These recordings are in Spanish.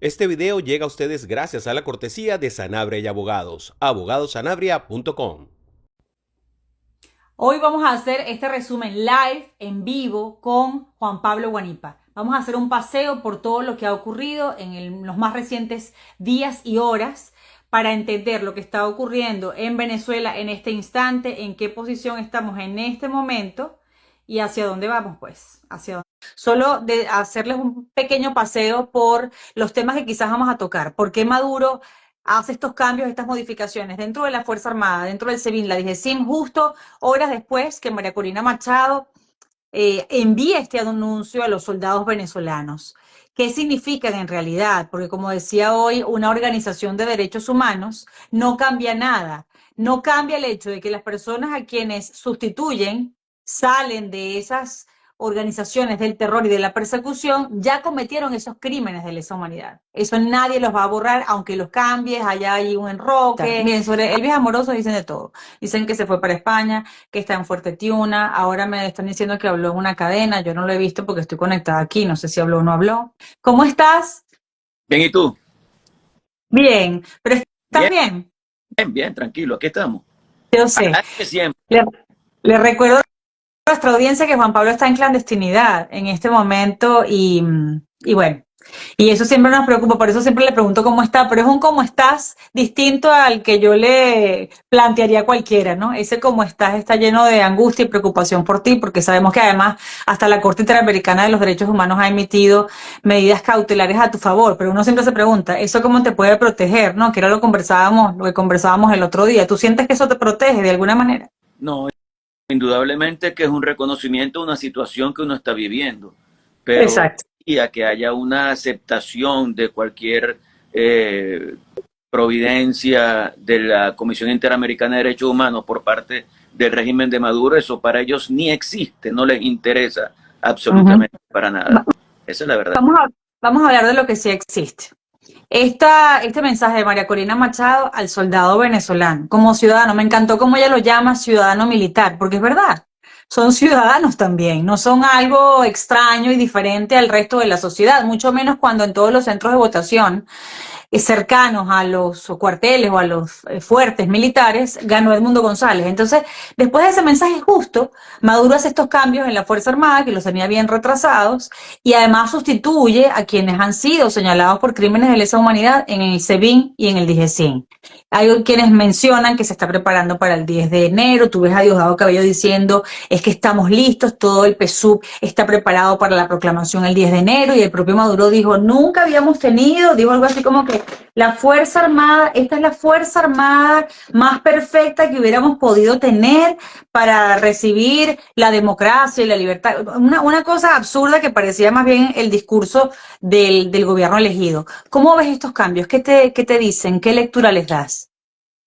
Este video llega a ustedes gracias a la cortesía de Sanabria y Abogados, abogadosanabria.com. Hoy vamos a hacer este resumen live, en vivo, con Juan Pablo Guanipa. Vamos a hacer un paseo por todo lo que ha ocurrido en los más recientes días y horas para entender lo que está ocurriendo en Venezuela en este instante, en qué posición estamos en este momento y hacia dónde vamos, pues, hacia dónde. Solo de hacerles un pequeño paseo por los temas que quizás vamos a tocar. ¿Por qué Maduro hace estos cambios, estas modificaciones dentro de la Fuerza Armada, dentro del SEBIN, la DIGESIM, justo horas después que María Corina Machado envía este anuncio a los soldados venezolanos? ¿Qué significan en realidad? Porque como decía hoy, una organización de derechos humanos no cambia nada. No cambia el hecho de que las personas a quienes sustituyen salen de esas organizaciones del terror y de la persecución, ya cometieron esos crímenes de lesa humanidad. Eso nadie los va a borrar, aunque los cambies, allá hay un enroque. Miren, sobre el viaje amoroso dicen de todo. Dicen que se fue para España, que está en Fuerte Tiuna, ahora me están diciendo que habló en una cadena, yo no lo he visto porque estoy conectada aquí, no sé si habló o no habló. ¿Cómo estás? Bien, ¿y tú? Bien, pero ¿estás Bien, bien? bien, bien, tranquilo, aquí estamos. Yo sé. Adelante siempre. Le, le recuerdo a nuestra audiencia que Juan Pablo está en clandestinidad en este momento y bueno, y eso siempre nos preocupa, por eso siempre le pregunto cómo está, pero es un cómo estás distinto al que yo le plantearía a cualquiera, ¿no? Ese cómo estás está lleno de angustia y preocupación por ti, porque sabemos que además hasta la Corte Interamericana de los Derechos Humanos ha emitido medidas cautelares a tu favor, pero uno siempre se pregunta, ¿eso cómo te puede proteger, no? Que era lo que conversábamos el otro día. ¿Tú sientes que eso te protege de alguna manera? No, indudablemente que es un reconocimiento de una situación que uno está viviendo, pero Exacto. y a que haya una aceptación de cualquier eh, providencia de la Comisión Interamericana de Derechos Humanos por parte del régimen de Maduro, eso para ellos ni existe, no les interesa Ujú. absolutamente para nada. Esa es la verdad. Vamos vamos a hablar de lo que sí existe. Este mensaje de María Corina Machado al soldado venezolano, como ciudadano, me encantó cómo ella lo llama ciudadano militar, porque es verdad, son ciudadanos también, no son algo extraño y diferente al resto de la sociedad, mucho menos cuando en todos los centros de votación cercanos a los cuarteles o a los fuertes militares, ganó Edmundo González. Entonces, después de ese mensaje justo, Maduro hace estos cambios en la Fuerza Armada, que los tenía bien retrasados, y además sustituye a quienes han sido señalados por crímenes de lesa humanidad en el SEBIN y en el DIGESIN. Hay quienes mencionan que se está preparando para el 10 de enero, tú ves a Diosdado Cabello diciendo, es que estamos listos, todo el PSUV está preparado para la proclamación el 10 de enero, y el propio Maduro dijo, nunca habíamos tenido, dijo algo así como que la Fuerza Armada, esta es la Fuerza Armada más perfecta que hubiéramos podido tener para recibir la democracia y la libertad. Una cosa absurda que parecía más bien el discurso del gobierno elegido. ¿Cómo ves estos cambios? Qué te dicen? ¿Qué lectura les das?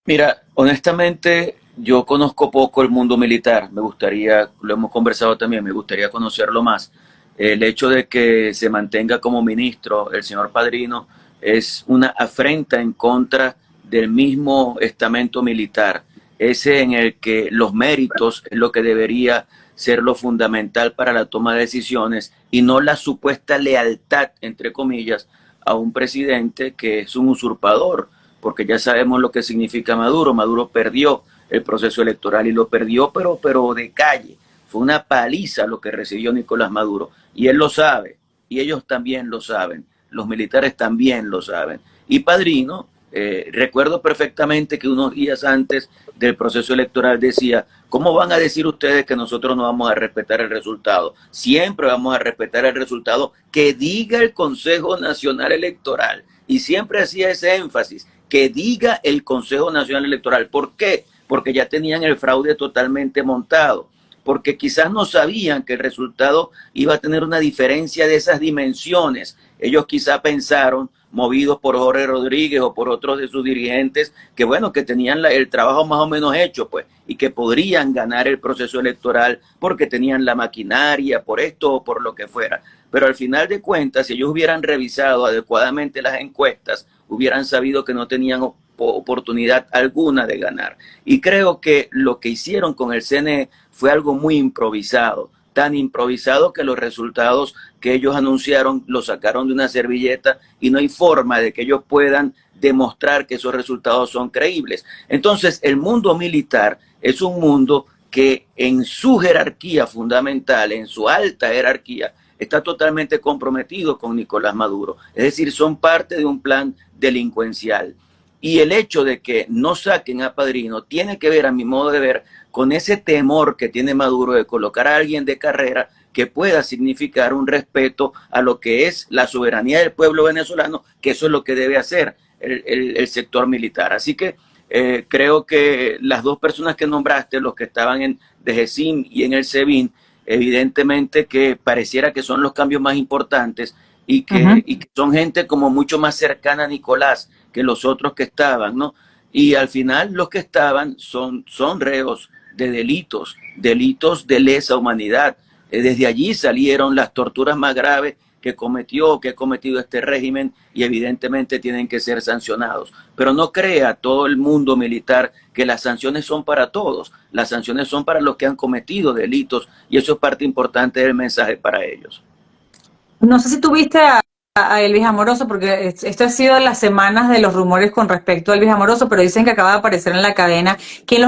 Mira, honestamente, yo conozco poco el mundo militar. Me gustaría, lo hemos conversado también, me gustaría conocerlo más. El hecho de que se mantenga como ministro el señor Padrino es una afrenta en contra del mismo estamento militar, ese en el que los méritos es lo que debería ser lo fundamental para la toma de decisiones y no la supuesta lealtad, entre comillas, a un presidente que es un usurpador, porque ya sabemos lo que significa Maduro. Maduro perdió el proceso electoral y lo perdió, pero de calle. Fue una paliza lo que recibió Nicolás Maduro. Y él lo sabe, y ellos también lo saben, los militares también lo saben. Y Padrino, recuerdo perfectamente que unos días antes del proceso electoral decía, ¿cómo van a decir ustedes que nosotros no vamos a respetar el resultado? Siempre vamos a respetar el resultado que diga el Consejo Nacional Electoral. Y siempre hacía ese énfasis, que diga el Consejo Nacional Electoral. ¿Por qué? Porque ya tenían el fraude totalmente montado, porque quizás no sabían que el resultado iba a tener una diferencia de esas dimensiones. Ellos quizás pensaron, movidos por Jorge Rodríguez o por otros de sus dirigentes, que bueno, que tenían el trabajo más o menos hecho, pues, y que podrían ganar el proceso electoral porque tenían la maquinaria, por esto o por lo que fuera. Pero al final de cuentas, si ellos hubieran revisado adecuadamente las encuestas, hubieran sabido que no tenían oportunidad alguna de ganar. Y creo que lo que hicieron con el CNE fue algo muy improvisado. tan improvisado que los resultados que ellos anunciaron los sacaron de una servilleta y no hay forma de que ellos puedan demostrar que esos resultados son creíbles. Entonces, el mundo militar es un mundo que en su jerarquía fundamental, en su alta jerarquía, está totalmente comprometido con Nicolás Maduro. Es decir, son parte de un plan delincuencial. Y el hecho de que no saquen a Padrino tiene que ver, a mi modo de ver, con ese temor que tiene Maduro de colocar a alguien de carrera que pueda significar un respeto a lo que es la soberanía del pueblo venezolano, que eso es lo que debe hacer el sector militar. Así que creo que las dos personas que nombraste, los que estaban en DGCIM y en el SEBIN, evidentemente que pareciera que son los cambios más importantes y que son gente como mucho más cercana a Nicolás que los otros que estaban, ¿no? Y al final los que estaban son reos de delitos de lesa humanidad. Desde allí salieron las torturas más graves que ha cometido este régimen y evidentemente tienen que ser sancionados. Pero no crea todo el mundo militar que las sanciones son para todos. Las sanciones son para los que han cometido delitos y eso es parte importante del mensaje para ellos. No sé si tuviste a Elvis Amoroso, porque esto ha sido las semanas de los rumores con respecto a Elvis Amoroso, pero dicen que acaba de aparecer en la cadena. Quienes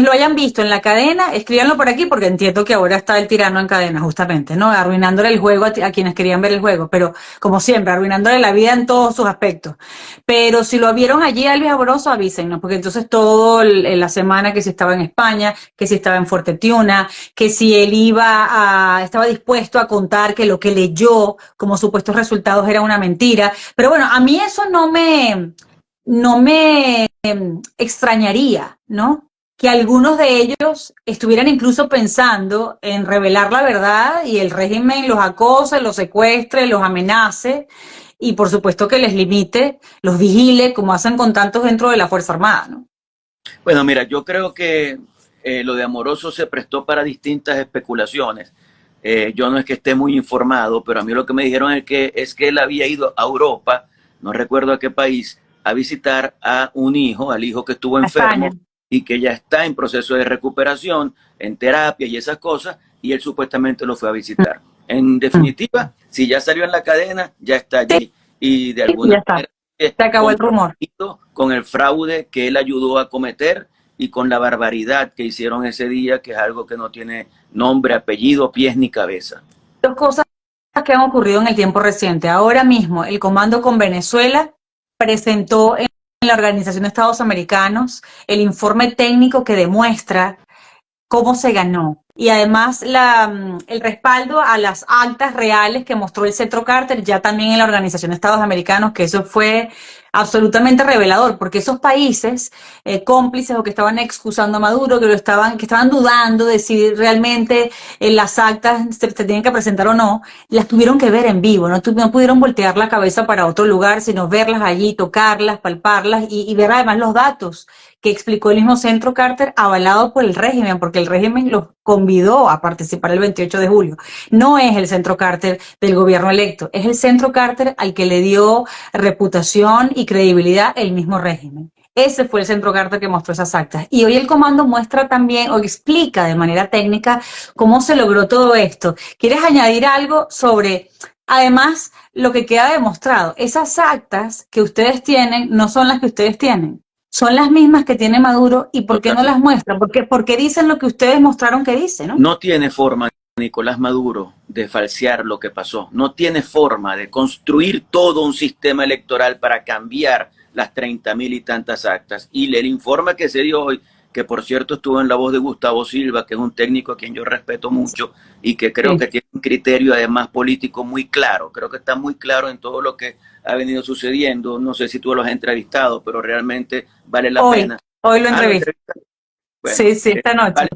lo hayan visto en la cadena, escríbanlo por aquí, porque entiendo que ahora está el tirano en cadena, justamente, ¿no? Arruinándole el juego a quienes querían ver el juego, pero como siempre, arruinándole la vida en todos sus aspectos. Pero si lo vieron allí a Elvis Amoroso, avísennos, porque entonces la semana que si estaba en España, que si estaba en Fuerte Tiuna, que si él estaba dispuesto a contar que lo que leyó como supuestos resultados era una mentira. Pero bueno, a mí eso no me extrañaría, ¿no? Que algunos de ellos estuvieran incluso pensando en revelar la verdad y el régimen los acose, los secuestre, los amenace y por supuesto que les limite, los vigile como hacen con tantos dentro de la Fuerza Armada, ¿no? Bueno, mira, yo creo que lo de Amoroso se prestó para distintas especulaciones. Yo no es que esté muy informado, pero a mí lo que me dijeron es que él había ido a Europa, no recuerdo a qué país, a visitar a un hijo, al hijo que estuvo enfermo y que ya está en proceso de recuperación, en terapia y esas cosas, y él supuestamente lo fue a visitar. En definitiva, si ya salió en la cadena, ya está allí. Y de alguna manera se acabó el rumor. Con el fraude que él ayudó a cometer y con la barbaridad que hicieron ese día, que es algo que no tiene nombre, apellido, pies ni cabeza. Dos cosas que han ocurrido en el tiempo reciente. Ahora mismo, el Comando con Venezuela presentó en la Organización de Estados Americanos el informe técnico que demuestra cómo se ganó. Y además el respaldo a las actas reales que mostró el Centro Carter ya también en la Organización de Estados Americanos, que eso fue absolutamente revelador, porque esos países cómplices o que estaban excusando a Maduro, que estaban dudando de si realmente las actas se tenían que presentar o no, las tuvieron que ver en vivo, no pudieron voltear la cabeza para otro lugar, sino verlas allí, tocarlas, palparlas y ver además los datos que explicó el mismo Centro Carter, avalado por el régimen, porque el régimen los convidó a participar el 28 de julio. No es el Centro Carter del gobierno electo, es el Centro Carter al que le dio reputación y credibilidad el mismo régimen. Ese fue el Centro Carter que mostró esas actas. Y hoy el comando muestra también, o explica de manera técnica, cómo se logró todo esto. ¿Quieres añadir algo sobre, además, lo que queda demostrado? Esas actas que ustedes tienen no son las que ustedes tienen. Son las mismas que tiene Maduro, ¿y por qué no las muestran? ¿Por qué dicen lo que ustedes mostraron que dice, no? No tiene forma Nicolás Maduro de falsear lo que pasó. No tiene forma de construir todo un sistema electoral para cambiar las 30.000 y tantas actas. Y el informe que se dio hoy, que por cierto estuvo en la voz de Gustavo Silva, que es un técnico a quien yo respeto mucho y que creo que tiene un criterio además político muy claro. Creo que está muy claro en todo lo que ha venido sucediendo. No sé si tú lo has entrevistado, pero realmente vale la pena. Hoy lo entrevisté. Bueno, sí, esta noche.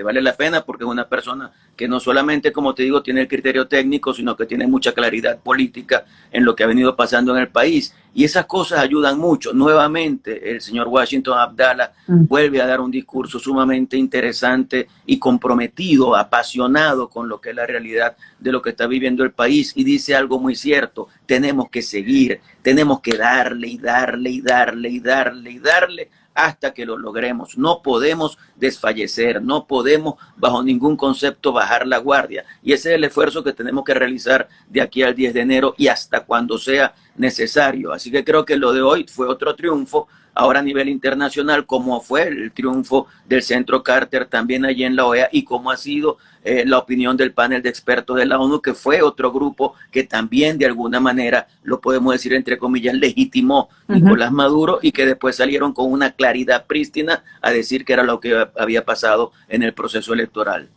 Vale la pena porque es una persona que no solamente, como te digo, tiene el criterio técnico, sino que tiene mucha claridad política en lo que ha venido pasando en el país. Y esas cosas ayudan mucho. Nuevamente, el señor Washington Abdallah vuelve a dar un discurso sumamente interesante y comprometido, apasionado con lo que es la realidad de lo que está viviendo el país. Y dice algo muy cierto: tenemos que seguir, tenemos que darle y darle y darle y darle y darle hasta que lo logremos. No podemos desfallecer, no podemos bajo ningún concepto bajar la guardia. Y ese es el esfuerzo que tenemos que realizar de aquí al 10 de enero y hasta cuando sea necesario. Así que creo que lo de hoy fue otro triunfo, ahora a nivel internacional, como fue el triunfo del Centro Carter también allí en la OEA y como ha sido la opinión del panel de expertos de la ONU, que fue otro grupo que también de alguna manera, lo podemos decir entre comillas, legitimó Nicolás Maduro y que después salieron con una claridad prístina a decir que era lo que había pasado en el proceso electoral.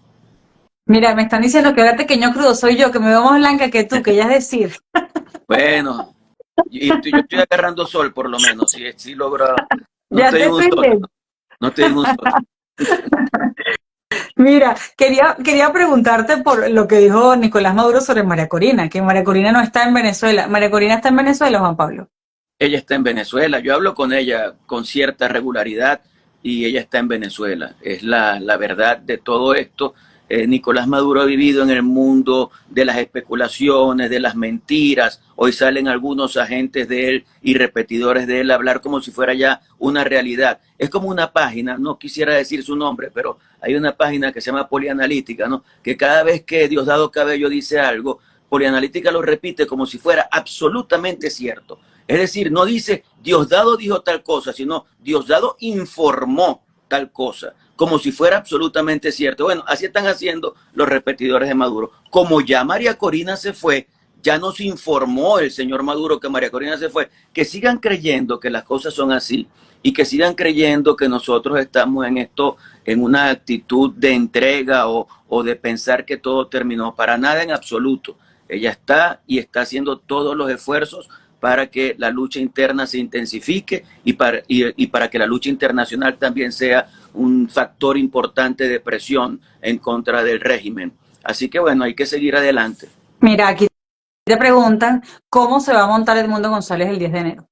Mira, me están diciendo que ahora pequeño crudo soy yo, que me veo más blanca que tú, que ya es decir. Bueno, yo estoy agarrando sol por lo menos, si logro, no Ya estoy te en un estoy sol, viendo. no estoy en un sol. Mira, quería preguntarte por lo que dijo Nicolás Maduro sobre María Corina, que María Corina no está en Venezuela. ¿María Corina está en Venezuela, Juan Pablo? Ella está en Venezuela, yo hablo con ella con cierta regularidad y ella está en Venezuela. Es la verdad de todo esto. Nicolás Maduro ha vivido en el mundo de las especulaciones, de las mentiras. Hoy salen algunos agentes de él y repetidores de él a hablar como si fuera ya una realidad. Es como una página, no quisiera decir su nombre, pero hay una página que se llama Polianalítica, ¿no? Que cada vez que Diosdado Cabello dice algo, Polianalítica lo repite como si fuera absolutamente cierto. Es decir, no dice Diosdado dijo tal cosa, sino Diosdado informó tal cosa, como si fuera absolutamente cierto. Bueno, así están haciendo los repetidores de Maduro. Como ya María Corina se fue, ya nos informó el señor Maduro que María Corina se fue, que sigan creyendo que las cosas son así y que sigan creyendo que nosotros estamos en esto, en una actitud de entrega o de pensar que todo terminó. Para nada en absoluto. Ella está y está haciendo todos los esfuerzos para que la lucha interna se intensifique y para que la lucha internacional también sea un factor importante de presión en contra del régimen. Así que bueno, hay que seguir adelante. Mira, aquí te preguntan cómo se va a montar Edmundo González el 10 de enero.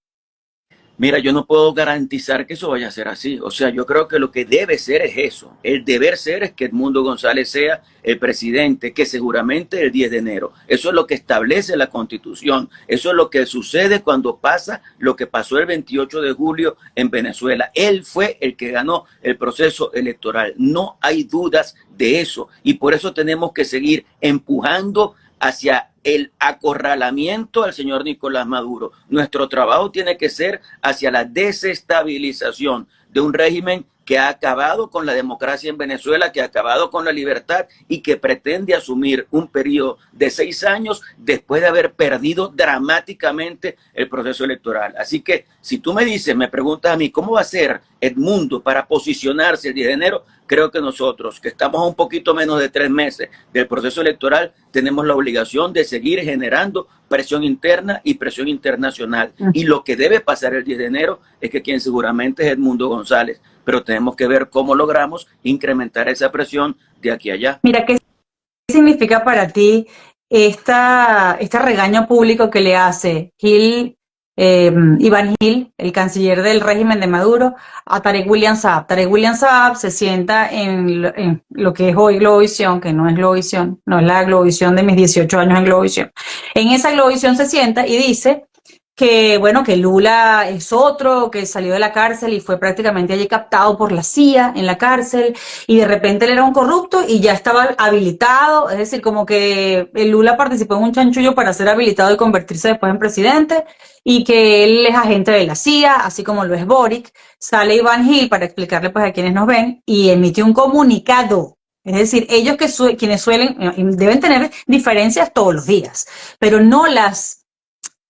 Mira, yo no puedo garantizar que eso vaya a ser así. O sea, yo creo que lo que debe ser es eso. El deber ser es que Edmundo González sea el presidente, que seguramente el 10 de enero. Eso es lo que establece la Constitución. Eso es lo que sucede cuando pasa lo que pasó el 28 de julio en Venezuela. Él fue el que ganó el proceso electoral. No hay dudas de eso. Y por eso tenemos que seguir empujando hacia el acorralamiento al señor Nicolás Maduro. Nuestro trabajo tiene que ser hacia la desestabilización de un régimen que ha acabado con la democracia en Venezuela, que ha acabado con la libertad y que pretende asumir un periodo de 6 años después de haber perdido dramáticamente el proceso electoral. Así que si tú me dices, me preguntas a mí, ¿cómo va a ser Edmundo para posicionarse el 10 de enero? Creo que nosotros, que estamos a un poquito menos de 3 meses del proceso electoral, tenemos la obligación de seguir generando presión interna y presión internacional. Y lo que debe pasar el 10 de enero es que quien seguramente es Edmundo González, pero tenemos que ver cómo logramos incrementar esa presión de aquí a allá. Mira, ¿qué significa para ti este regaño público que le hace Iván Gil, el canciller del régimen de Maduro, a Tarek William Saab? Tarek William Saab se sienta en lo que es hoy Globovisión, que no es Globovisión, no es la Globovisión de mis 18 años en Globovisión. En esa Globovisión se sienta y dice que, bueno, que Lula es otro, que salió de la cárcel y fue prácticamente allí captado por la CIA en la cárcel, y de repente él era un corrupto y ya estaba habilitado, es decir, como que el Lula participó en un chanchullo para ser habilitado y convertirse después en presidente, y que él es agente de la CIA, así como lo es Boric. Sale Iván Gil para explicarle pues a quienes nos ven y emitió un comunicado. Es decir, ellos quienes suelen, deben tener diferencias todos los días, pero no las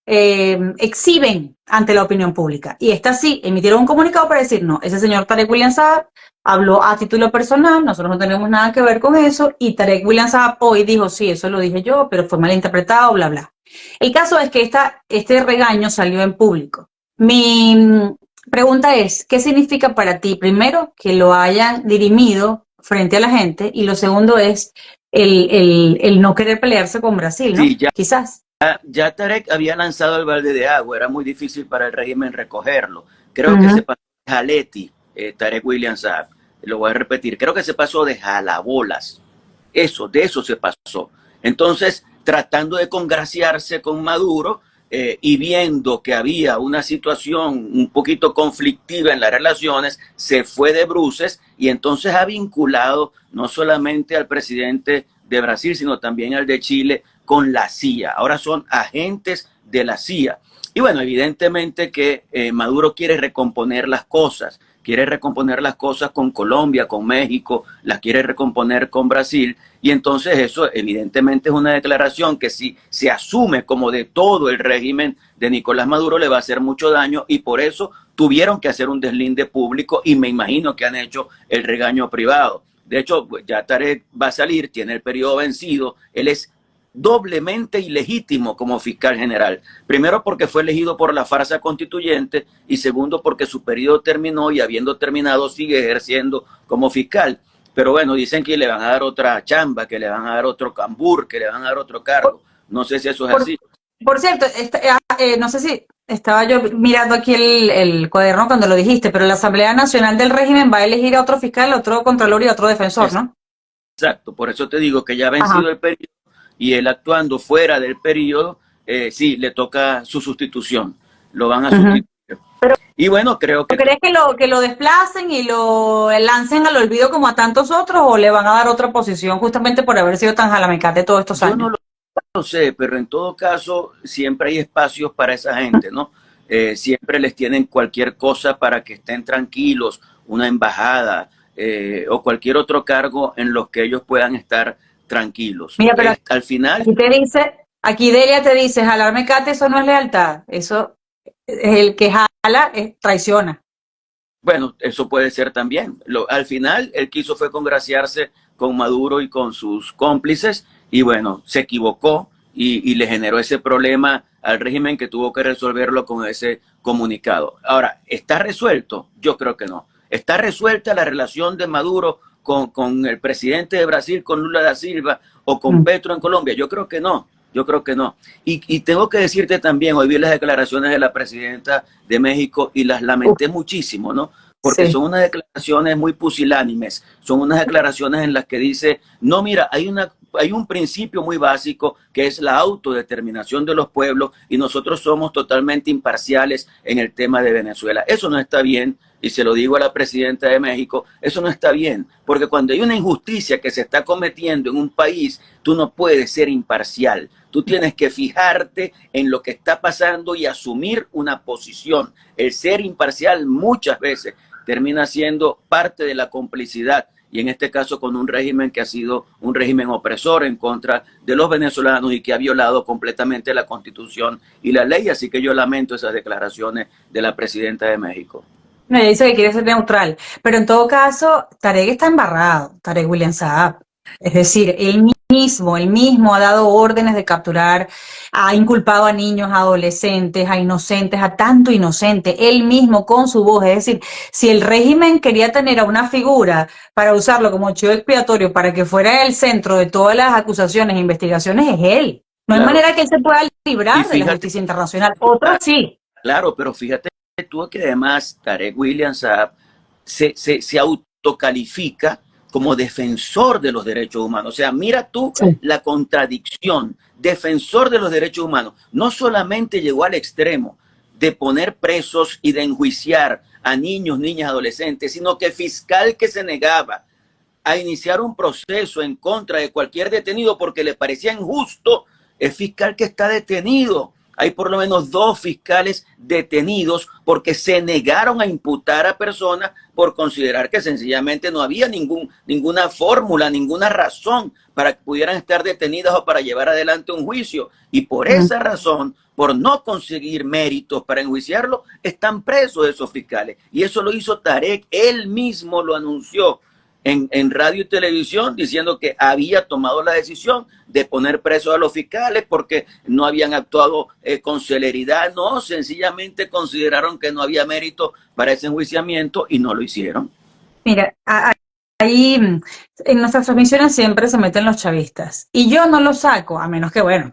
exhiben ante la opinión pública. Y esta sí, emitieron un comunicado para decir, no, ese señor Tarek William Saab habló a título personal, nosotros no tenemos nada que ver con eso, y Tarek William Saab hoy dijo, sí, eso lo dije yo, pero fue malinterpretado, bla, bla. El caso es que este regaño salió en público. Mi pregunta es, ¿qué significa para ti, primero, que lo hayan dirimido frente a la gente, y lo segundo es el no querer pelearse con Brasil, ¿no? Sí, Quizás. ya Tarek había lanzado el balde de agua, era muy difícil para el régimen recogerlo. Creo que se pasó de Jaleti, Tarek William Saab, lo voy a repetir, creo que se pasó de jalabolas. De eso se pasó. Entonces, tratando de congraciarse con Maduro, y viendo que había una situación un poquito conflictiva en las relaciones, se fue de bruces y entonces ha vinculado no solamente al presidente de Brasil, sino también al de Chile con la CIA. Ahora son agentes de la CIA. Y bueno, evidentemente que Maduro quiere recomponer las cosas con Colombia, con México, las quiere recomponer con Brasil, y entonces eso evidentemente es una declaración que si se asume como de todo el régimen de Nicolás Maduro le va a hacer mucho daño, y por eso tuvieron que hacer un deslinde público, y me imagino que han hecho el regaño privado. De hecho, ya Tarek va a salir, tiene el periodo vencido, él es doblemente ilegítimo como fiscal general. Primero porque fue elegido por la farsa constituyente y segundo porque su periodo terminó y habiendo terminado sigue ejerciendo como fiscal. Pero bueno, dicen que le van a dar otra chamba, que le van a dar otro cambur, que le van a dar otro cargo. No sé si eso es así. Por cierto, no sé si estaba yo mirando aquí el cuaderno cuando lo dijiste, pero la Asamblea Nacional del Régimen va a elegir a otro fiscal, a otro contralor y a otro defensor, ¿no? Exacto, por eso te digo que ya ha vencido el periodo y él actuando fuera del periodo, sí, le toca su sustitución, lo van a sustituir. Y bueno, creo que... ¿Crees que lo desplacen y lo lancen al olvido como a tantos otros o le van a dar otra posición justamente por haber sido tan jalamecate todos estos años? Yo no lo sé, pero en todo caso siempre hay espacios para esa gente, ¿no? Siempre les tienen cualquier cosa para que estén tranquilos, una embajada o cualquier otro cargo en los que ellos puedan estar tranquilos. Mira, pero al final... Aquí Delia te dice, jalar mecate, eso no es lealtad, eso es el que jala, traiciona. Bueno, eso puede ser también. Al final, él quiso fue congraciarse con Maduro y con sus cómplices, y bueno, se equivocó y le generó ese problema al régimen que tuvo que resolverlo con ese comunicado. Ahora, ¿está resuelto? Yo creo que no. ¿Está resuelta la relación de Maduro con el presidente de Brasil, con Lula da Silva, o con Petro en Colombia? Yo creo que no. Yo creo que no. Y tengo que decirte también, hoy vi las declaraciones de la presidenta de México y las lamenté muchísimo, ¿no? Porque son unas declaraciones muy pusilánimes, son unas declaraciones en las que dice, no, mira, hay un principio muy básico que es la autodeterminación de los pueblos y nosotros somos totalmente imparciales en el tema de Venezuela. Eso no está bien, y se lo digo a la presidenta de México, eso no está bien, porque cuando hay una injusticia que se está cometiendo en un país, tú no puedes ser imparcial. Tú tienes que fijarte en lo que está pasando y asumir una posición. El ser imparcial muchas veces termina siendo parte de la complicidad, y en este caso con un régimen que ha sido un régimen opresor en contra de los venezolanos y que ha violado completamente la Constitución y la ley. Así que yo lamento esas declaraciones de la presidenta de México. Me dice que quiere ser neutral, pero en todo caso, Tarek está embarrado, Tarek William Saab. Es decir, él mismo ha dado órdenes de capturar, ha inculpado a niños, a adolescentes, a inocentes, a tanto inocente, él mismo con su voz. Es decir, si el régimen quería tener a una figura para usarlo como chivo expiatorio para que fuera el centro de todas las acusaciones e investigaciones, es él. No hay manera que él se pueda librar de la justicia internacional. Otros sí. Claro, pero fíjate tú que además Tarek William Saab se autocalifica como defensor de los derechos humanos. O sea, mira tú la contradicción. Defensor de los derechos humanos. No solamente llegó al extremo de poner presos y de enjuiciar a niños, niñas, adolescentes, sino que fiscal que se negaba a iniciar un proceso en contra de cualquier detenido porque le parecía injusto, es fiscal que está detenido. Hay por lo menos 2 fiscales detenidos porque se negaron a imputar a personas por considerar que sencillamente no había ninguna fórmula, ninguna razón para que pudieran estar detenidas o para llevar adelante un juicio. Y por esa razón, por no conseguir méritos para enjuiciarlo, están presos esos fiscales. Y eso lo hizo Tarek, él mismo lo anunció en radio y televisión diciendo que había tomado la decisión de poner presos a los fiscales porque no habían actuado con celeridad. No, sencillamente consideraron que no había mérito para ese enjuiciamiento y no lo hicieron. Mira, ahí en nuestras transmisiones siempre se meten los chavistas y yo no los saco, a menos que, bueno,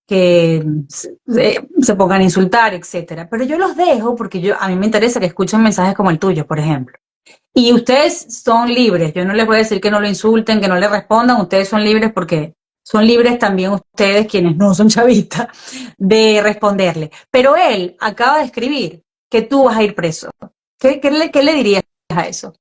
que se pongan a insultar, etcétera. Pero yo los dejo porque a mí me interesa que escuchen mensajes como el tuyo, por ejemplo. Y ustedes son libres, yo no les voy a decir que no lo insulten, que no le respondan, ustedes son libres porque son libres también ustedes, quienes no son chavistas, de responderle. Pero él acaba de escribir que tú vas a ir preso. ¿Qué le dirías a eso?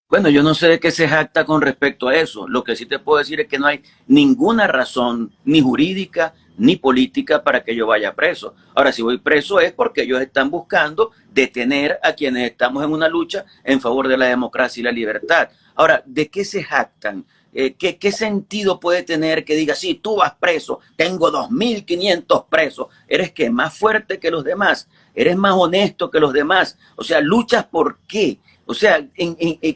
Bueno, yo no sé de qué se jacta con respecto a eso. Lo que sí te puedo decir es que no hay ninguna razón, ni jurídica, ni política, para que yo vaya preso. Ahora, si voy preso es porque ellos están buscando detener a quienes estamos en una lucha en favor de la democracia y la libertad. Ahora, ¿de qué se jactan? ¿Qué sentido puede tener que diga, sí, tú vas preso, tengo 2.500 presos, eres que más fuerte que los demás, eres más honesto que los demás? O sea, luchas por qué? O sea,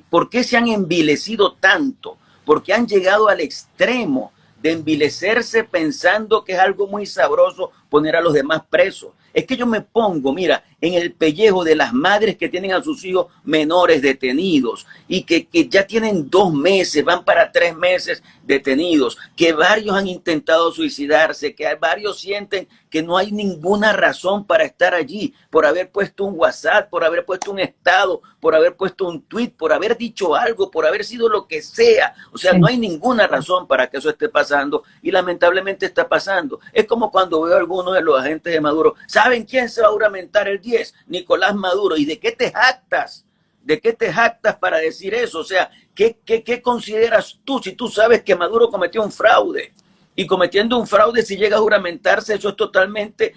¿por qué se han envilecido tanto? ¿Por qué han llegado al extremo de envilecerse pensando que es algo muy sabroso poner a los demás presos? Es que yo me pongo, mira, en el pellejo de las madres que tienen a sus hijos menores detenidos y que ya tienen 2 meses, van para 3 meses detenidos, que varios han intentado suicidarse, que varios sienten que no hay ninguna razón para estar allí, por haber puesto un WhatsApp, por haber puesto un estado, por haber puesto un tweet, por haber dicho algo, por haber sido lo que sea. O sea, no hay ninguna razón para que eso esté pasando y lamentablemente está pasando. Es como cuando veo a algunos de los agentes de Maduro. ¿Saben quién se va a juramentar el 10? Nicolás Maduro. ¿Y de qué te jactas? ¿De qué te jactas para decir eso? O sea, ¿qué consideras tú si tú sabes que Maduro cometió un fraude? Y cometiendo un fraude, si llega a juramentarse, eso es totalmente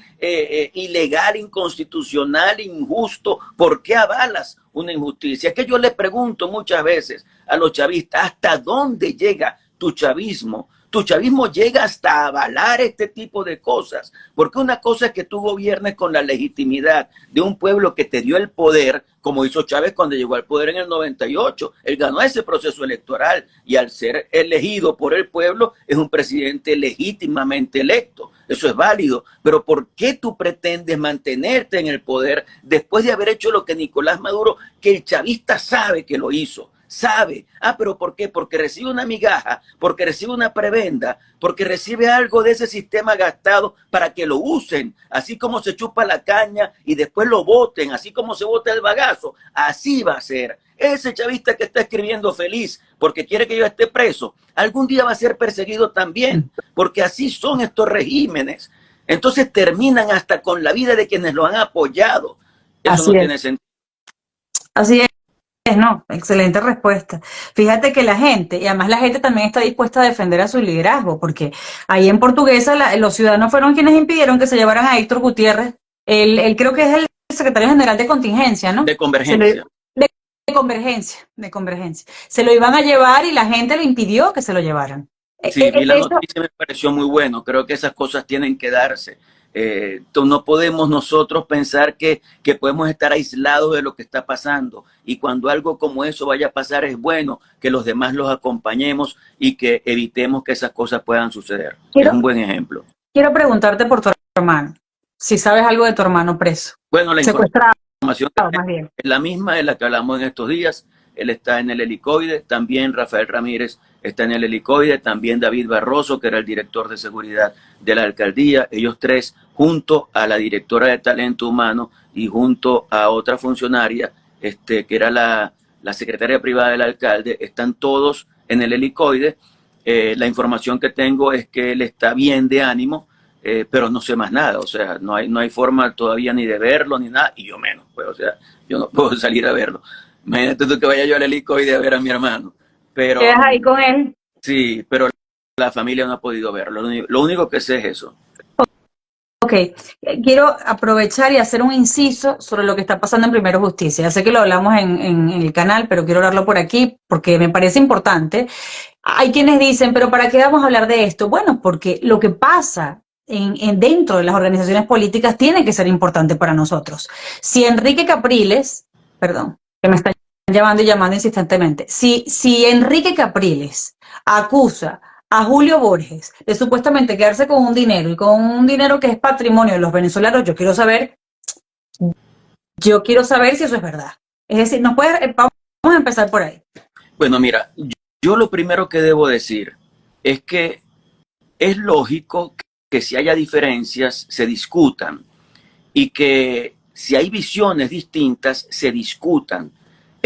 ilegal, inconstitucional, injusto. ¿Por qué avalas una injusticia? Es que yo le pregunto muchas veces a los chavistas, ¿hasta dónde llega tu chavismo? Tu chavismo llega hasta avalar este tipo de cosas, porque una cosa es que tú gobiernes con la legitimidad de un pueblo que te dio el poder, como hizo Chávez cuando llegó al poder en el 98. Él ganó ese proceso electoral y al ser elegido por el pueblo es un presidente legítimamente electo. Eso es válido, pero ¿por qué tú pretendes mantenerte en el poder después de haber hecho lo que Nicolás Maduro, que el chavista sabe que lo hizo? Sabe. ¿Pero por qué? Porque recibe una migaja, porque recibe una prebenda, porque recibe algo de ese sistema gastado para que lo usen, así como se chupa la caña y después lo boten, así como se bota el bagazo. Así va a ser. Ese chavista que está escribiendo feliz porque quiere que yo esté preso, algún día va a ser perseguido también, porque así son estos regímenes. Entonces terminan hasta con la vida de quienes lo han apoyado. Eso Así no es. tiene sentido. Así es. No, excelente respuesta. Fíjate que la gente, y además la gente también está dispuesta a defender a su liderazgo, porque ahí en Portuguesa los ciudadanos fueron quienes impidieron que se llevaran a Héctor Gutiérrez. Él creo que es el secretario general de contingencia, ¿no? De convergencia. De convergencia. Se lo iban a llevar y la gente le impidió que se lo llevaran. Sí, vi la Eso, noticia y me pareció muy bueno. Creo que esas cosas tienen que darse. No podemos nosotros pensar que podemos estar aislados de lo que está pasando. Y cuando algo como eso vaya a pasar, es bueno que los demás los acompañemos y que evitemos que esas cosas puedan suceder. Es un buen ejemplo. quiero preguntarte por tu hermano, si sabes algo de tu hermano preso, Bueno, la secuestrado información más bien. es la misma de la que hablamos en estos días. Él está en el helicoide, también Rafael Ramírez está en el helicoide, también David Barroso, que era el director de seguridad de la alcaldía. Ellos tres, junto a la directora de talento humano y junto a otra funcionaria, que era la secretaria privada del alcalde, están todos en el helicoide. La información que tengo es que él está bien de ánimo, pero no sé más nada. O sea, no hay forma todavía ni de verlo ni nada, y yo menos, pues, o sea, yo no puedo salir a verlo. Imagínate tú que vaya yo al helicoide a ver a mi hermano. Pero ¿Quedas ahí con él? sí, pero la familia no ha podido verlo. Lo único que sé es eso. Ok, quiero aprovechar y hacer un inciso sobre lo que está pasando en Primero Justicia. Ya sé que lo hablamos en el canal, pero quiero hablarlo por aquí porque me parece importante. Hay quienes dicen, pero ¿para qué vamos a hablar de esto? Bueno, porque lo que pasa dentro de las organizaciones políticas tiene que ser importante para nosotros. Si Enrique Capriles, perdón, que me están llamando y llamando insistentemente, si Enrique Capriles acusa a Julio Borges de supuestamente quedarse con un dinero y con un dinero que es patrimonio de los venezolanos, yo quiero saber si eso es verdad. Es decir, vamos a empezar por ahí. Bueno, mira, yo lo primero que debo decir es que es lógico que si haya diferencias se discutan y que si hay visiones distintas se discutan.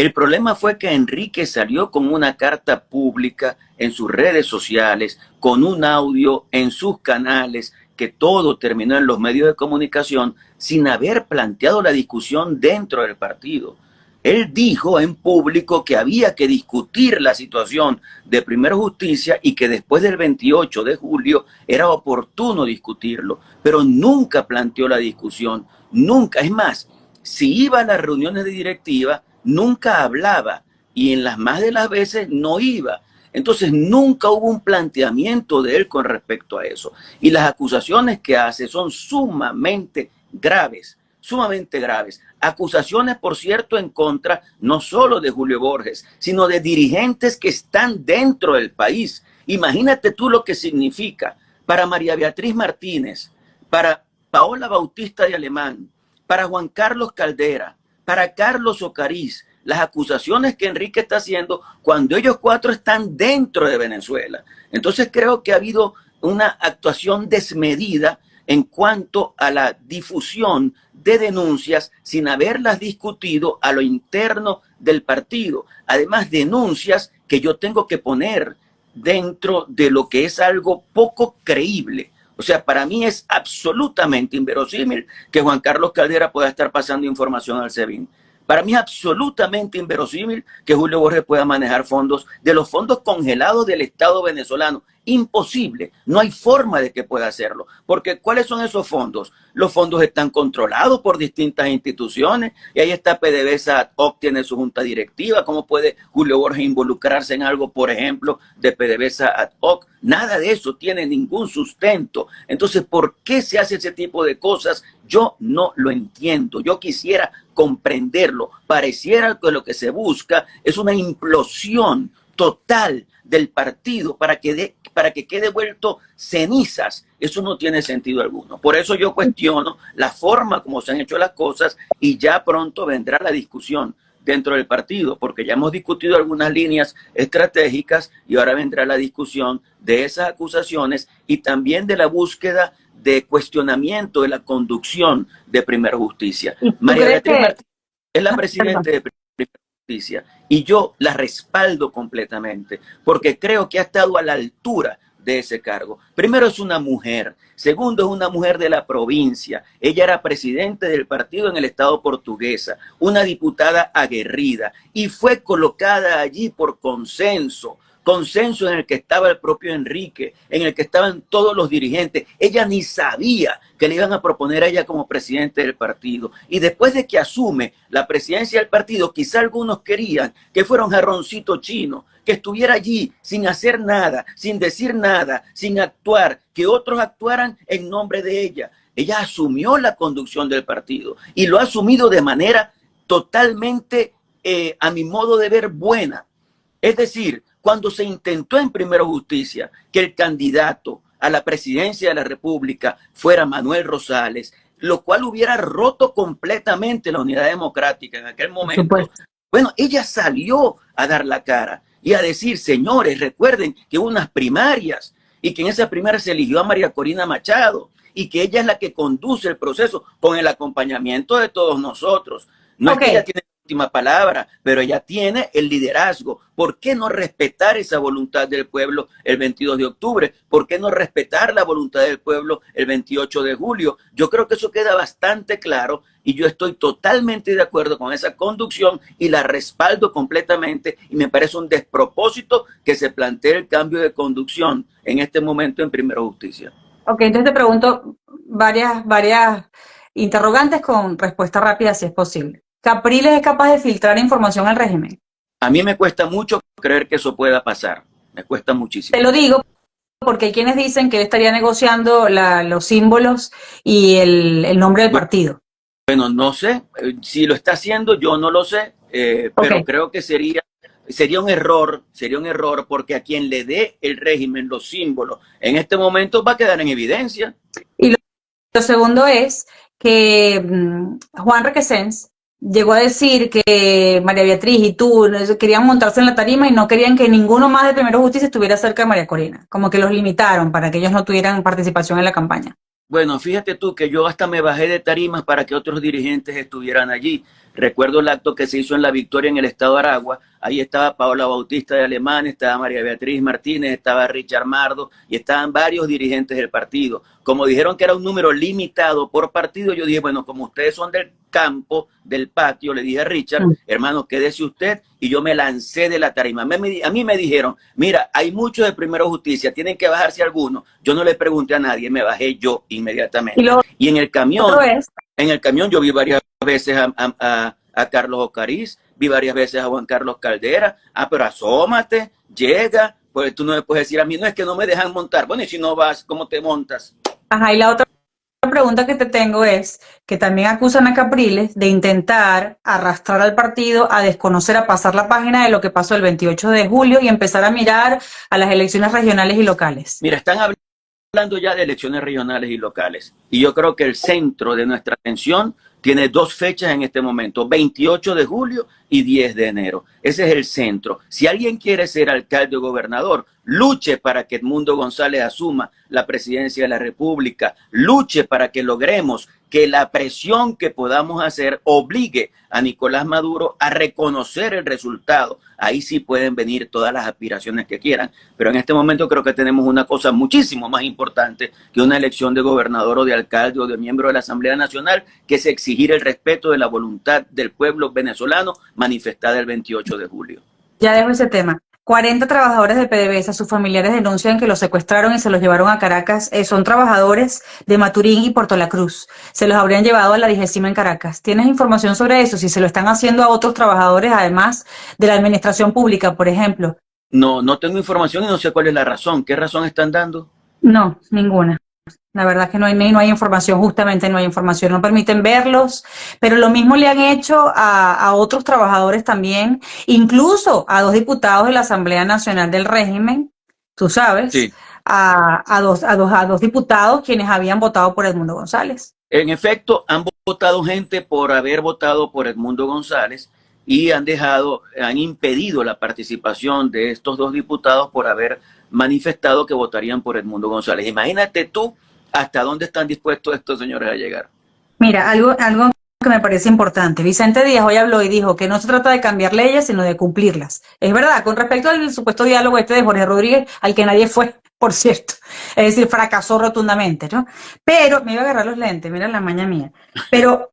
El problema fue que Enrique salió con una carta pública en sus redes sociales, con un audio en sus canales, que todo terminó en los medios de comunicación sin haber planteado la discusión dentro del partido. Él dijo en público que había que discutir la situación de Primero Justicia y que después del 28 de julio era oportuno discutirlo, pero nunca planteó la discusión, nunca. Es más, si iba a las reuniones de directiva, nunca hablaba y en las más de las veces no iba. Entonces nunca hubo un planteamiento de él con respecto a eso. Y las acusaciones que hace son sumamente graves, sumamente graves. Acusaciones, por cierto, en contra no solo de Julio Borges, sino de dirigentes que están dentro del país. Imagínate tú lo que significa para María Beatriz Martínez, para Paola Bautista de Alemán, para Juan Carlos Caldera, para Carlos Ocariz, las acusaciones que Enrique está haciendo cuando ellos cuatro están dentro de Venezuela. Entonces creo que ha habido una actuación desmedida en cuanto a la difusión de denuncias sin haberlas discutido a lo interno del partido. Además, denuncias que yo tengo que poner dentro de lo que es algo poco creíble. O sea, para mí es absolutamente inverosímil que Juan Carlos Caldera pueda estar pasando información al SEBIN. Para mí es absolutamente inverosímil que Julio Borges pueda manejar fondos de los fondos congelados del Estado venezolano. Imposible, no hay forma de que pueda hacerlo. Porque ¿cuáles son esos fondos? Los fondos están controlados por distintas instituciones y ahí está PDVSA, obtiene su junta directiva. ¿Cómo puede Julio Borges involucrarse en algo, por ejemplo, de PDVSA ad hoc? Nada de eso tiene ningún sustento. Entonces, ¿por qué se hace ese tipo de cosas? Yo no lo entiendo. Yo quisiera comprenderlo. Pareciera que lo que se busca es una implosión total del partido para que quede vuelto cenizas. Eso no tiene sentido alguno. Por eso yo cuestiono la forma como se han hecho las cosas y ya pronto vendrá la discusión dentro del partido, porque ya hemos discutido algunas líneas estratégicas y ahora vendrá la discusión de esas acusaciones y también de la búsqueda de cuestionamiento de la conducción de Primera Justicia. María Beatriz Martínez es la presidenta de Primera Justicia y yo la respaldo completamente porque creo que ha estado a la altura de ese cargo. Primero, es una mujer. Segundo, es una mujer de la provincia. Ella era presidente del partido en el estado Portuguesa, una diputada aguerrida y fue colocada allí por consenso en el que estaba el propio Enrique, en el que estaban todos los dirigentes. Ella ni sabía que le iban a proponer a ella como presidente del partido. Y después de que asume la presidencia del partido, quizá algunos querían que fuera un jarroncito chino, que estuviera allí sin hacer nada, sin decir nada, sin actuar, que otros actuaran en nombre de ella. Ella asumió la conducción del partido y lo ha asumido de manera totalmente, a mi modo de ver, buena. Es decir, cuando se intentó en Primero Justicia que el candidato a la presidencia de la República fuera Manuel Rosales, lo cual hubiera roto completamente la unidad democrática en aquel momento. Bueno, ella salió a dar la cara y a decir, señores, recuerden que hubo unas primarias y que en esas primarias se eligió a María Corina Machado y que ella es la que conduce el proceso con el acompañamiento de todos nosotros. No es que ella tiene última palabra, pero ella tiene el liderazgo. ¿Por qué no respetar esa voluntad del pueblo el 22 de octubre? ¿Por qué no respetar la voluntad del pueblo el 28 de julio? Yo creo que eso queda bastante claro y yo estoy totalmente de acuerdo con esa conducción y la respaldo completamente y me parece un despropósito que se plantee el cambio de conducción en este momento en Primera Justicia. Ok, entonces te pregunto varias interrogantes con respuesta rápida si es posible. ¿Capriles es capaz de filtrar información al régimen? A mí me cuesta mucho creer que eso pueda pasar. Me cuesta muchísimo. Te lo digo porque hay quienes dicen que él estaría negociando los símbolos y el nombre del partido. Bueno, no sé. Si lo está haciendo, yo no lo sé. Pero creo que sería un error porque a quien le dé el régimen los símbolos en este momento va a quedar en evidencia. Y lo segundo es que Juan Requesens llegó a decir que María Beatriz y tú querían montarse en la tarima y no querían que ninguno más de Primero Justicia estuviera cerca de María Corina. Como que los limitaron para que ellos no tuvieran participación en la campaña. Bueno, fíjate tú que yo hasta me bajé de tarimas para que otros dirigentes estuvieran allí. Recuerdo el acto que se hizo en La Victoria, en el estado de Aragua. Ahí estaba Paola Bautista de Alemán, estaba María Beatriz Martínez, estaba Richard Mardo y estaban varios dirigentes del partido. Como dijeron que era un número limitado por partido, yo dije, bueno, como ustedes son del campo, del patio, le dije a Richard, hermano, quédese usted, y yo me lancé de la tarima. A mí me dijeron, mira, hay muchos de Primero Justicia, tienen que bajarse algunos. Yo no le pregunté a nadie, me bajé yo inmediatamente. Y en el camión yo vi varias veces a Carlos Ocariz, vi varias veces a Juan Carlos Caldera. Pero asómate, llega, pues tú no me puedes decir a mí, no, es que no me dejan montar. Bueno, y si no vas, ¿cómo te montas? Ajá, y la otra pregunta que te tengo es que también acusan a Capriles de intentar arrastrar al partido a desconocer, a pasar la página de lo que pasó el 28 de julio y empezar a mirar a las elecciones regionales y locales. Mira, están hablando ya de elecciones regionales y locales. Y yo creo que el centro de nuestra atención tiene dos fechas en este momento, 28 de julio y 10 de enero. Ese es el centro. Si alguien quiere ser alcalde o gobernador, luche para que Edmundo González asuma la presidencia de la República, luche para que logremos que la presión que podamos hacer obligue a Nicolás Maduro a reconocer el resultado. Ahí sí pueden venir todas las aspiraciones que quieran, pero en este momento creo que tenemos una cosa muchísimo más importante que una elección de gobernador o de alcalde o de miembro de la Asamblea Nacional, que es exigir el respeto de la voluntad del pueblo venezolano manifestada el 28 de julio. Ya dejo ese tema. 40 trabajadores de PDVSA, sus familiares denuncian que los secuestraron y se los llevaron a Caracas. Son trabajadores de Maturín y Puerto La Cruz. Se los habrían llevado a la 10ª en Caracas. ¿Tienes información sobre eso? Si se lo están haciendo a otros trabajadores, además de la administración pública, por ejemplo. No tengo información y no sé cuál es la razón. ¿Qué razón están dando? No, ninguna. La verdad es que no hay información, justamente no hay información, no permiten verlos, pero lo mismo le han hecho a otros trabajadores también, incluso a 2 diputados de la Asamblea Nacional del Régimen, tú sabes, sí. a dos diputados quienes habían votado por Edmundo González. En efecto, han votado gente por haber votado por Edmundo González y han impedido la participación de estos 2 diputados por haber manifestado que votarían por Edmundo González. Imagínate tú hasta dónde están dispuestos estos señores a llegar. Mira, algo que me parece importante. Vicente Díaz hoy habló y dijo que no se trata de cambiar leyes, sino de cumplirlas. Es verdad, con respecto al supuesto diálogo de Jorge Rodríguez, al que nadie fue, por cierto. Es decir, fracasó rotundamente, ¿no? Pero, me iba a agarrar los lentes, mira la maña mía. Pero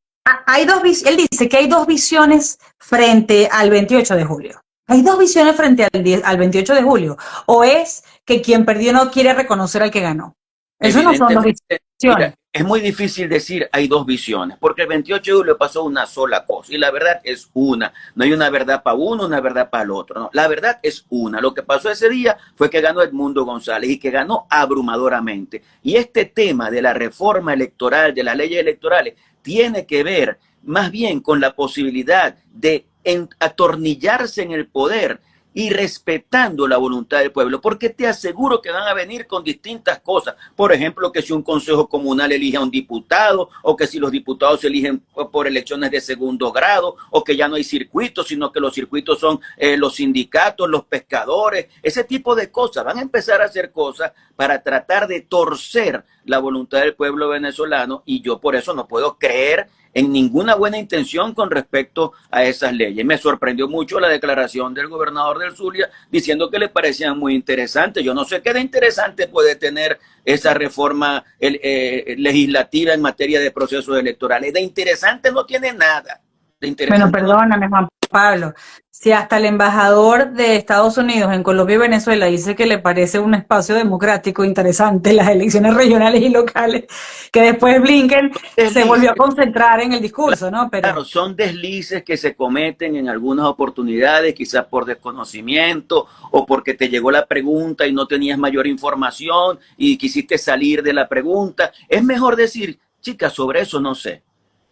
él dice que hay 2 visiones frente al 28 de julio. Hay 2 visiones frente al 28 de julio. O es que quien perdió no quiere reconocer al que ganó. Eso no son 2 visiones. Mira, es muy difícil decir hay 2 visiones, porque el 28 de julio pasó una sola cosa, y la verdad es una. No hay una verdad para uno, una verdad para el otro. No, la verdad es una. Lo que pasó ese día fue que ganó Edmundo González, y que ganó abrumadoramente. Y este tema de la reforma electoral, de las leyes electorales, tiene que ver más bien con la posibilidad de atornillarse en el poder y respetando la voluntad del pueblo, porque te aseguro que van a venir con distintas cosas. Por ejemplo, que si un consejo comunal elige a un diputado, o que si los diputados se eligen por elecciones de segundo grado, o que ya no hay circuitos, sino que los circuitos son los sindicatos, los pescadores, ese tipo de cosas. Van a empezar a hacer cosas para tratar de torcer la voluntad del pueblo venezolano, y yo por eso no puedo creer en ninguna buena intención con respecto a esas leyes. Me sorprendió mucho la declaración del gobernador del Zulia diciendo que le parecían muy interesantes. Yo no sé qué de interesante puede tener esa reforma legislativa en materia de procesos electorales. De interesante no tiene nada. Bueno, perdóname, Juan Pablo. Si hasta el embajador de Estados Unidos en Colombia y Venezuela dice que le parece un espacio democrático interesante las elecciones regionales y locales, que después Blinken se volvió a concentrar en el discurso, ¿no? Pero claro, son deslices que se cometen en algunas oportunidades, quizás por desconocimiento o porque te llegó la pregunta y no tenías mayor información y quisiste salir de la pregunta. Es mejor decir, chicas, sobre eso no sé.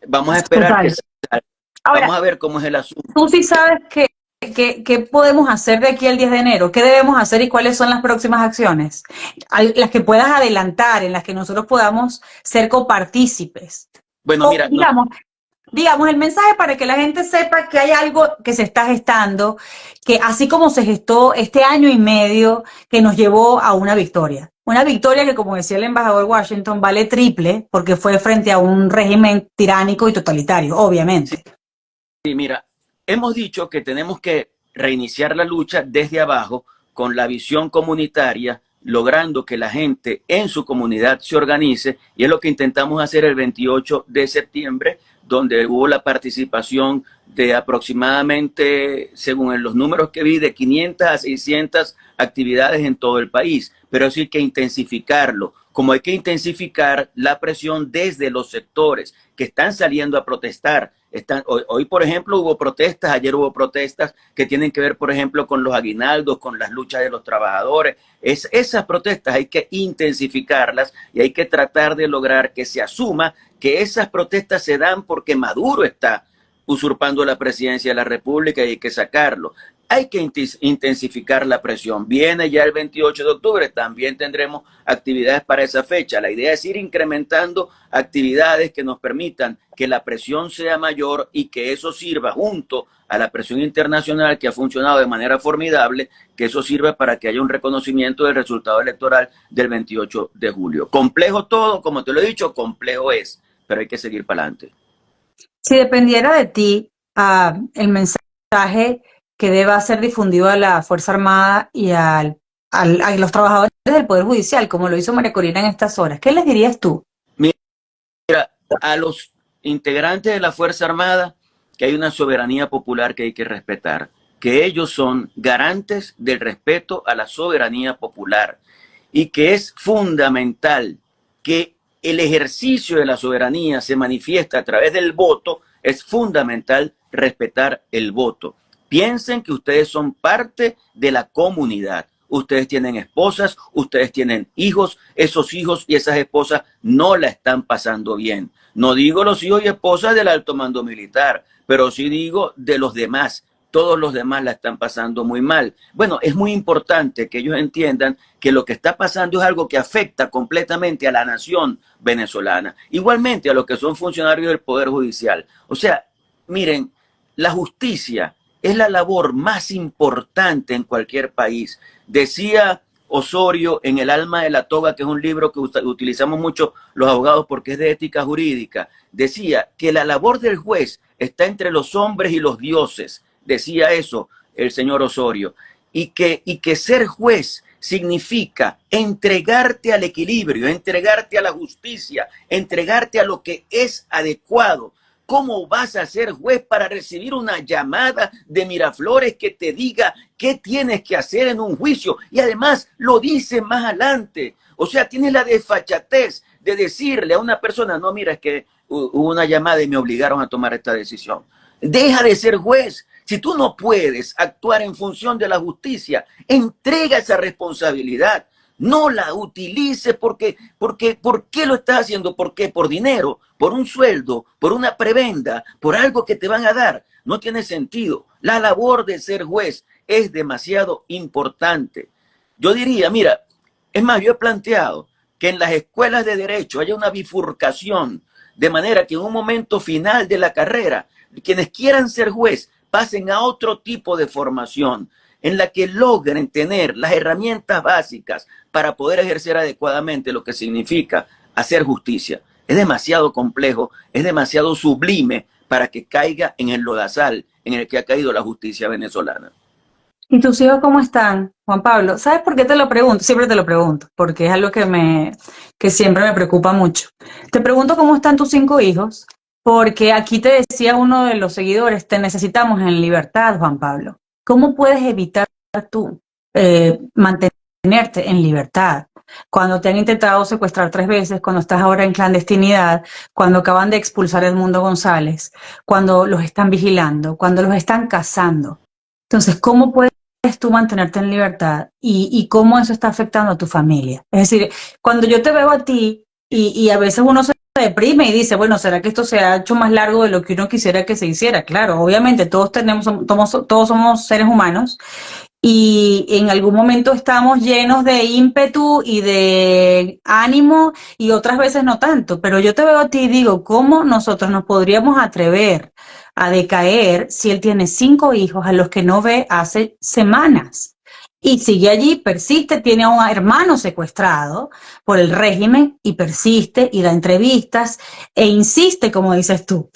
Vamos a esperar que salga. Ahora, vamos a ver cómo es el asunto. Tú sí sabes qué podemos hacer de aquí al 10 de enero, qué debemos hacer y cuáles son las próximas acciones, las que puedas adelantar, en las que nosotros podamos ser copartícipes. Bueno, mira, digamos, el mensaje para que la gente sepa que hay algo que se está gestando, que así como se gestó este año y medio que nos llevó a una victoria. Una victoria que, como decía el embajador Washington, vale triple porque fue frente a un régimen tiránico y totalitario, obviamente. Sí. Sí, mira, hemos dicho que tenemos que reiniciar la lucha desde abajo con la visión comunitaria, logrando que la gente en su comunidad se organice, y es lo que intentamos hacer el 28 de septiembre, donde hubo la participación de aproximadamente, según los números que vi, de 500 a 600 actividades en todo el país, pero sí hay que intensificarlo, como hay que intensificar la presión desde los sectores que están saliendo a protestar. Hoy, por ejemplo, hubo protestas, ayer hubo protestas que tienen que ver, por ejemplo, con los aguinaldos, con las luchas de los trabajadores. Esas protestas hay que intensificarlas y hay que tratar de lograr que se asuma que esas protestas se dan porque Maduro está usurpando la presidencia de la República y hay que sacarlo. Hay que intensificar la presión. Viene ya el 28 de octubre, también tendremos actividades para esa fecha. La idea es ir incrementando actividades que nos permitan que la presión sea mayor y que eso sirva junto a la presión internacional que ha funcionado de manera formidable, que eso sirva para que haya un reconocimiento del resultado electoral del 28 de julio. Complejo todo, como te lo he dicho, complejo es, pero hay que seguir para adelante. Si dependiera de ti, el mensaje que deba ser difundido a la Fuerza Armada y a los trabajadores del Poder Judicial, como lo hizo María Corina en estas horas, ¿qué les dirías tú? Mira, a los integrantes de la Fuerza Armada, que hay una soberanía popular que hay que respetar, que ellos son garantes del respeto a la soberanía popular y que es fundamental que el ejercicio de la soberanía se manifiesta a través del voto. Es fundamental respetar el voto. Piensen que ustedes son parte de la comunidad. Ustedes tienen esposas, ustedes tienen hijos, esos hijos y esas esposas no la están pasando bien. No digo los hijos y esposas del alto mando militar, pero sí digo de los demás. Todos los demás la están pasando muy mal. Bueno, es muy importante que ellos entiendan que lo que está pasando es algo que afecta completamente a la nación venezolana. Igualmente a los que son funcionarios del Poder Judicial. O sea, miren, la justicia es la labor más importante en cualquier país. Decía Osorio en El alma de la toga, que es un libro que utilizamos mucho los abogados porque es de ética jurídica, decía que la labor del juez está entre los hombres y los dioses. Decía eso el señor Osorio. Y que ser juez significa entregarte al equilibrio, entregarte a la justicia, entregarte a lo que es adecuado. ¿Cómo vas a ser juez para recibir una llamada de Miraflores que te diga qué tienes que hacer en un juicio? Y además lo dice más adelante. O sea, tienes la desfachatez de decirle a una persona, no, mira, es que hubo una llamada y me obligaron a tomar esta decisión. Deja de ser juez. Si tú no puedes actuar en función de la justicia, entrega esa responsabilidad. No la utilices ¿por qué lo estás haciendo? ¿Por qué? ¿Por dinero? ¿Por un sueldo? ¿Por una prebenda? ¿Por algo que te van a dar? No tiene sentido. La labor de ser juez es demasiado importante. Yo diría, mira, es más, yo he planteado que en las escuelas de derecho haya una bifurcación, de manera que en un momento final de la carrera, quienes quieran ser juez pasen a otro tipo de formación en la que logren tener las herramientas básicas para poder ejercer adecuadamente lo que significa hacer justicia. Es demasiado complejo, es demasiado sublime para que caiga en el lodazal en el que ha caído la justicia venezolana. ¿Y tus hijos cómo están, Juan Pablo? ¿Sabes por qué te lo pregunto? Siempre te lo pregunto, porque es algo que siempre me preocupa mucho. Te pregunto cómo están tus 5 hijos, porque aquí te decía uno de los seguidores, te necesitamos en libertad, Juan Pablo. ¿Cómo puedes evitar tú mantenerte en libertad? Cuando te han intentado secuestrar 3 veces, cuando estás ahora en clandestinidad, cuando acaban de expulsar a Edmundo González, cuando los están vigilando, cuando los están cazando. Entonces, ¿cómo puedes tú mantenerte en libertad y cómo eso está afectando a tu familia? Es decir, cuando yo te veo a ti y a veces uno se deprime y dice, bueno, ¿será que esto se ha hecho más largo de lo que uno quisiera que se hiciera? Claro, obviamente todos somos seres humanos y en algún momento estamos llenos de ímpetu y de ánimo y otras veces no tanto, pero yo te veo a ti y digo, ¿cómo nosotros nos podríamos atrever a decaer si él tiene 5 hijos a los que no ve hace semanas? Y sigue allí, persiste, tiene a un hermano secuestrado por el régimen y persiste y da entrevistas e insiste, como dices tú.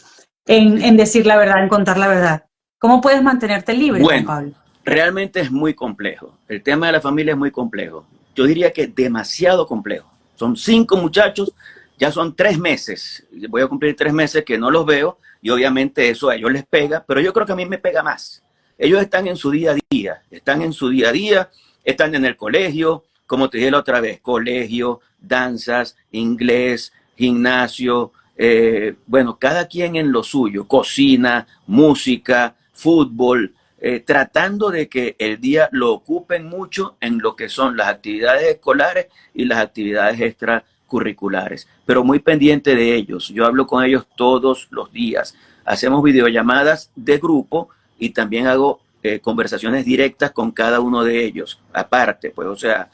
en decir la verdad, en contar la verdad. ¿Cómo puedes mantenerte libre, Juan Bueno, Pablo? realmente es muy complejo. El tema de la familia es muy complejo. Yo diría que demasiado complejo. Son 5 muchachos, ya son 3 meses. Voy a cumplir 3 meses que no los veo y obviamente eso a ellos les pega, pero yo creo que a mí me pega más. Ellos están en su día a día, están en su día a día, están en el colegio, como te dije la otra vez, colegio, danzas, inglés, gimnasio, bueno, cada quien en lo suyo, cocina, música, fútbol, tratando de que el día lo ocupen mucho en lo que son las actividades escolares y las actividades extracurriculares, pero muy pendiente de ellos. Yo hablo con ellos todos los días. Hacemos videollamadas de grupo y también hago conversaciones directas con cada uno de ellos, aparte, pues, o sea,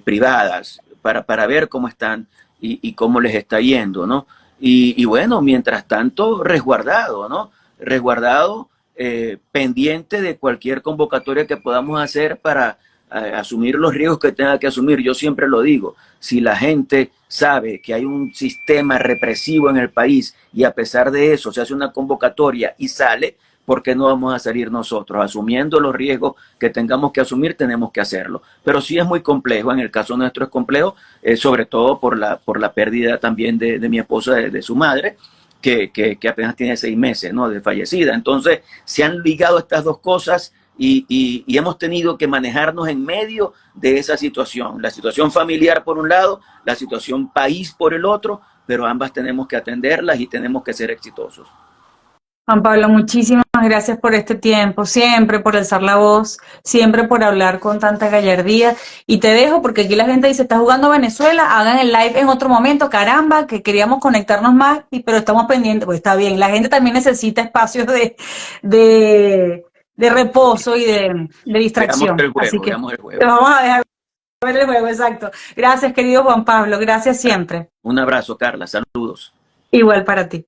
privadas, para ver cómo están y cómo les está yendo, ¿no? Y bueno, mientras tanto, resguardado, ¿no? Resguardado, pendiente de cualquier convocatoria que podamos hacer para asumir los riesgos que tenga que asumir. Yo siempre lo digo, si la gente sabe que hay un sistema represivo en el país y a pesar de eso se hace una convocatoria y sale, ¿por qué no vamos a salir nosotros? Asumiendo los riesgos que tengamos que asumir, tenemos que hacerlo. Pero sí es muy complejo, en el caso nuestro es complejo, sobre todo por la pérdida también de mi esposa, de su madre, que apenas tiene 6 meses, ¿no?, de fallecida. Entonces, se han ligado estas dos cosas y hemos tenido que manejarnos en medio de esa situación. La situación familiar por un lado, la situación país por el otro, pero ambas tenemos que atenderlas y tenemos que ser exitosos. Juan Pablo, muchísimas gracias por este tiempo, siempre por alzar la voz, siempre por hablar con tanta gallardía. Y te dejo porque aquí la gente dice, está jugando Venezuela, hagan el live en otro momento, caramba, que queríamos conectarnos más, pero estamos pendientes, pues está bien, la gente también necesita espacios de reposo y de Veamos distracción. el Así juego, que veamos el te juego. vamos a dejar ver el juego, exacto. Gracias, querido Juan Pablo, gracias siempre. Un abrazo, Carla, saludos. Igual para ti.